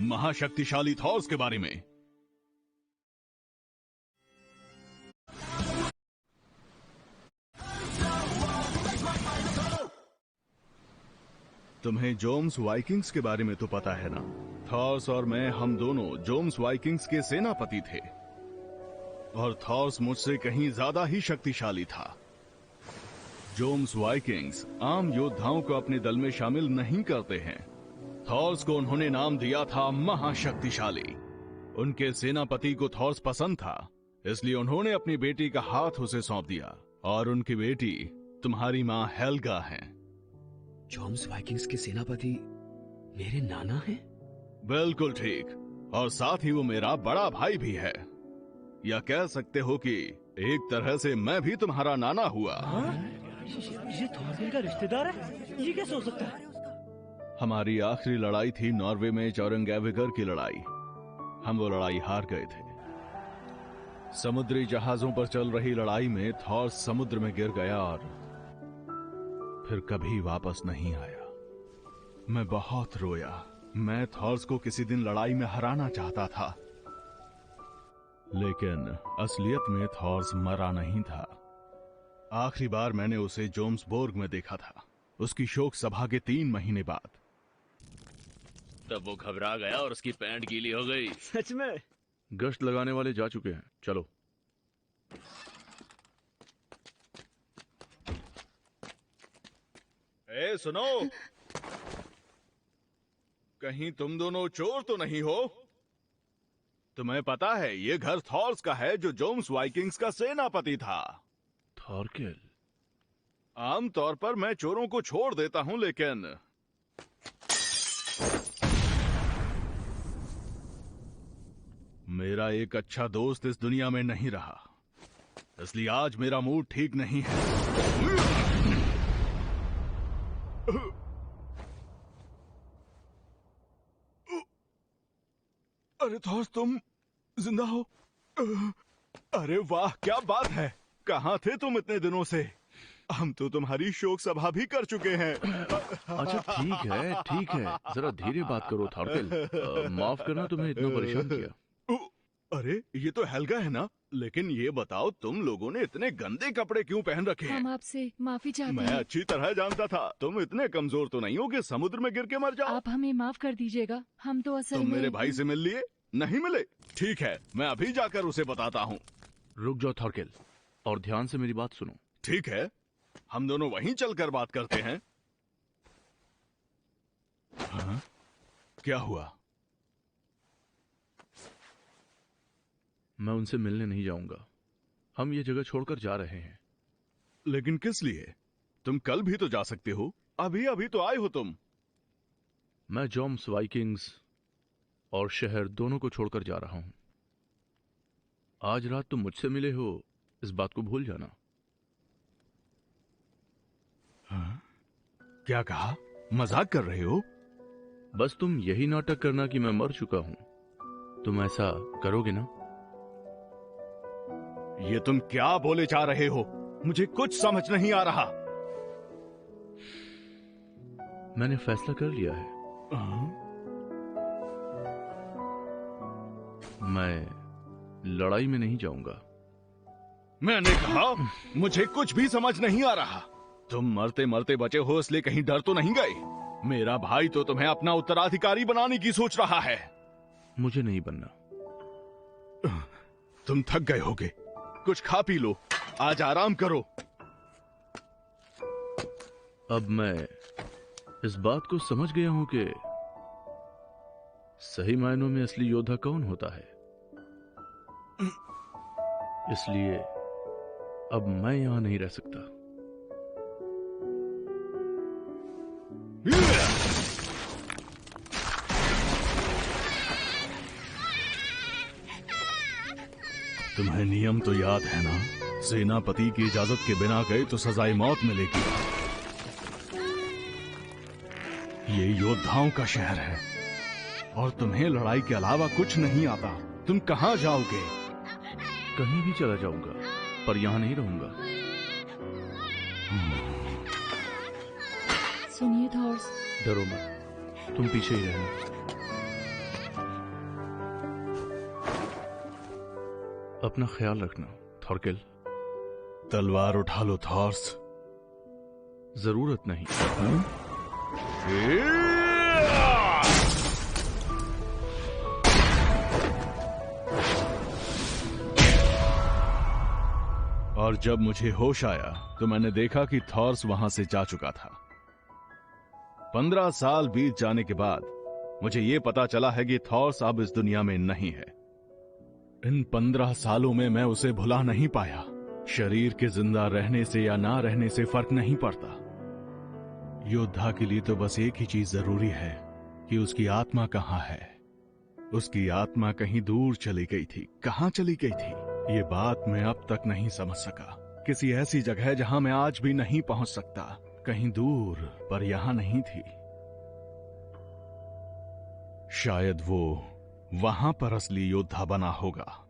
महाशक्तिशाली थॉर्स के बारे में। तुम्हें जोम्स वाइकिंग्स के बारे में तो पता है ना? थॉर्स और मैं, हम दोनों जोम्स वाइकिंग्स के सेनापति थे और थॉर्स मुझसे कहीं ज्यादा ही शक्तिशाली था। जोम्स वाइकिंग्स आम योद्धाओं को अपने दल में शामिल नहीं करते हैं। थॉर्स को उन्होंने नाम दिया था महाशक्तिशाली। उनके सेनापति को थॉर्स पसंद था, इसलिए उन्होंने अपनी बेटी का हाथ उसे सौंप दिया और उनकी बेटी तुम्हारी माँ हेल्गा है। जोम्स वाइकिंग्स के सेनापति मेरे नाना हैं? बिल्कुल ठीक, और साथ ही वो मेरा बड़ा भाई भी है। या कह सकते हो कि एक तरह से मैं भी तुम्हारा नाना हुआ। ये थॉर्गिल का रिश्तेदार है? ये कैसे हो सकता है? हमारी आखिरी लड़ाई थी नॉर्वे में चौरंगैविगर की लड़ाई। हम वो लड़ाई हार गए थे। समुद्री जहाजों पर चल रही लड़ाई में थॉर्स समुद्र में गिर गया और फिर कभी वापस नहीं आया। मैं बहुत रोया। मैं थॉर्स को किसी दिन लड़ाई में हराना चाहता था, लेकिन असलियत में थॉर्स मरा नहीं था। आखिरी बार मैंने उसे जोम्सबोर्ग में देखा था, उसकी शोक सभा के 3 महीने बाद। तब वो घबरा गया और उसकी पैंट गीली हो गई। सच में? गश्त लगाने वाले जा चुके हैं, चलो। ए सुनो, कहीं तुम दोनों चोर तो नहीं हो? तुम्हें पता है ये घर थॉर्स का है, जो जोम्स वाइकिंग्स का सेनापति था। थॉर्किल? आमतौर पर मैं चोरों को छोड़ देता हूं, लेकिन मेरा एक अच्छा दोस्त इस दुनिया में नहीं रहा, इसलिए आज मेरा मूड ठीक नहीं है। अरे थॉर्स, तुम जिंदा हो? अरे वाह, क्या बात है। कहाँ थे तुम इतने दिनों से? हम तो तुम्हारी शोक सभा भी कर चुके हैं। अच्छा ठीक है, जरा धीरे बात करो थॉर्किल। माफ करना तुम्हें इतना परेशान किया। अरे ये तो हेल्गा है ना? लेकिन ये बताओ, तुम लोगों ने इतने गंदे कपड़े क्यों पहन रखे हैं? हम आपसे माफी चाहते हैं। मैं अच्छी तरह जानता था तुम इतने कमजोर तो नहीं हो कि समुद्र में गिर के मर जाओ। आप हमें माफ कर दीजिएगा, हम तो असल तुम में... मेरे भाई से मिल लिए? नहीं मिले? ठीक है, मैं अभी जाकर उसे बताता हूँ। रुक जाओ थॉर्किल, और ध्यान से मेरी बात सुनो। ठीक है, हम दोनों वहीं चलकर बात करते हैं। हाँ? क्या हुआ? मैं उनसे मिलने नहीं जाऊंगा। हम ये जगह छोड़कर जा रहे हैं। लेकिन किस लिए? तुम कल भी तो जा सकते हो। अभी अभी तो आए हो तुम। मैं जोम्स वाइकिंग्स और शहर दोनों को छोड़कर जा रहा हूं। आज रात तुम मुझसे मिले हो, इस बात को भूल जाना। हाँ? क्या कहा? मजाक कर रहे हो? बस तुम यही नाटक करना कि मैं मर चुका हूं। तुम ऐसा करोगे ना? ये तुम क्या बोले जा रहे हो? मुझे कुछ समझ नहीं आ रहा। मैंने फैसला कर लिया है। मैं लड़ाई में नहीं जाऊंगा। मैंने कहा मुझे कुछ भी समझ नहीं आ रहा। तुम मरते मरते बचे हो, इसलिए कहीं डर तो नहीं गए? मेरा भाई तो तुम्हें अपना उत्तराधिकारी बनाने की सोच रहा है। मुझे नहीं बनना। तुम थक गए होगे, कुछ खा पी लो, आज आराम करो। अब मैं इस बात को समझ गया हूं कि सही मायनों में असली योद्धा कौन होता है। इसलिए अब मैं यहां नहीं रह सकता। तुम्हें नियम तो याद है ना? सेनापति की इजाजत के बिना गए तो सजाए मौत मिलेगी। ये योद्धाओं का शहर है और तुम्हें लड़ाई के अलावा कुछ नहीं आता। तुम कहां जाओगे? कहीं भी चला जाऊंगा, पर यहां नहीं रहूंगा। सुनिए थॉर्स, डरो मत, तुम पीछे ही रहना। अपना ख्याल रखना थॉरकिल। तलवार उठा लो थॉर्स। जरूरत नहीं। और जब मुझे होश आया तो मैंने देखा कि थॉर्स वहां से जा चुका था। 15 साल बीत जाने के बाद मुझे यह पता चला है कि थॉर्स अब इस दुनिया में नहीं है। इन 15 सालों में मैं उसे भुला नहीं पाया। शरीर के जिंदा रहने से या ना रहने से फर्क नहीं पड़ता। योद्धा के लिए तो बस एक ही चीज जरूरी है कि उसकी आत्मा कहां है। उसकी आत्मा कहीं दूर चली गई थी। कहां चली गई थी ये बात मैं अब तक नहीं समझ सका। किसी ऐसी जगह जहां मैं आज भी नहीं पहुंच सकता। कहीं दूर, पर यहां नहीं थी। शायद वो वहां पर असली योद्धा बना होगा।